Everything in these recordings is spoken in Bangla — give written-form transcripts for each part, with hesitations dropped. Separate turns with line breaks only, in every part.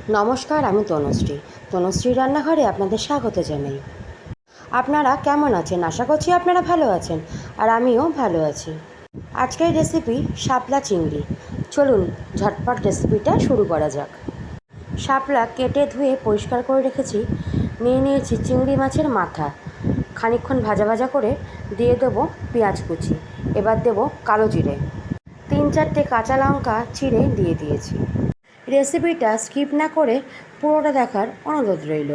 নমস্কার, আমি তনুশ্রী রান্নাঘরে আপনাদের স্বাগত জানাই। আপনারা কেমন আছেন? আশা করছি আপনারা ভালো আছেন, আর আমিও ভালো আছি। আজকের রেসিপি শাপলা চিংড়ি। চলুন ঝটপট রেসিপিটা শুরু করা যাক। শাপলা কেটে ধুয়ে পরিষ্কার করে রেখেছি। নিয়েছি চিংড়ি মাছের মাথা, খানিকক্ষণ ভাজা ভাজা করে দিয়ে দেবো পেঁয়াজ কুচি। এবার দেবো কালো জিরে, 3-4টে কাঁচা লঙ্কা চিড়ে দিয়ে দিয়েছি। রেসিপিটা স্কিপ না করে পুরোটা দেখার অনুরোধ রইল।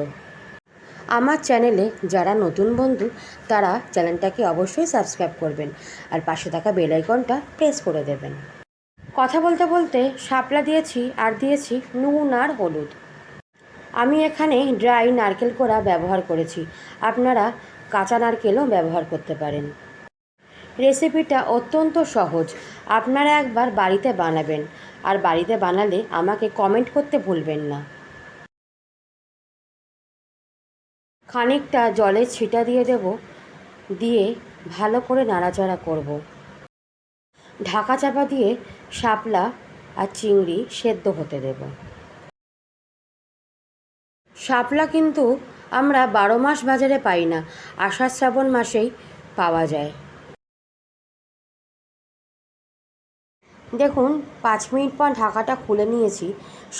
আমার চ্যানেলে যারা নতুন বন্ধু তারা চ্যানেলটাকে অবশ্যই সাবস্ক্রাইব করবেন, আর পাশে থাকা বেল আইকনটা প্রেস করে দেবেন। কথা বলতে বলতে শাপলা দিয়েছি, আর দিয়েছি নুন আর হলুদ। আমি এখানে ড্রাই নারকেল কোড়া ব্যবহার করেছি, আপনারা কাঁচা নারকেলও ব্যবহার করতে পারেন। রেসিপিটা অত্যন্ত সহজ, আপনারা একবার বাড়িতে বানাবেন, আর বাড়িতে বানালে আমাকে কমেন্ট করতে ভুলবেন না। খানিকটা জলের ছিটা দিয়ে দেব, দিয়ে ভালো করে নাড়াচাড়া করব। ঢাকা চাপা দিয়ে শাপলা আর চিংড়ি সেদ্ধ হতে দেব। শাপলা কিন্তু আমরা 12 মাস বাজারে পাই না, আষাঢ় শ্রাবণ মাসেই পাওয়া যায়। দেখুন 5 মিনিট পর ঢাকাটা খুলে নিয়েছি।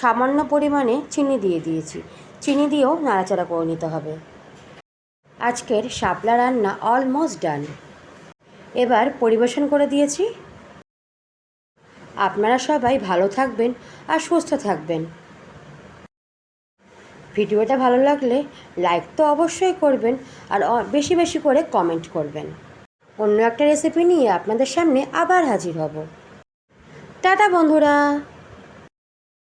সামান্য পরিমাণে চিনি দিয়ে দিয়েছি, চিনি দিয়েও নাড়াচাড়া করে নিতে হবে। আজকের শাপলা রান্না অলমোস্ট ডান। এবার পরিবেশন করে দিয়েছি। আপনারা সবাই ভালো থাকবেন আর সুস্থ থাকবেন। ভিডিওটা ভালো লাগলে লাইক তো অবশ্যই করবেন, আর বেশি বেশি করে কমেন্ট করবেন। অন্য একটা রেসিপি নিয়ে আপনাদের সামনে আবার হাজির হব। টাটা বন্ধুরা।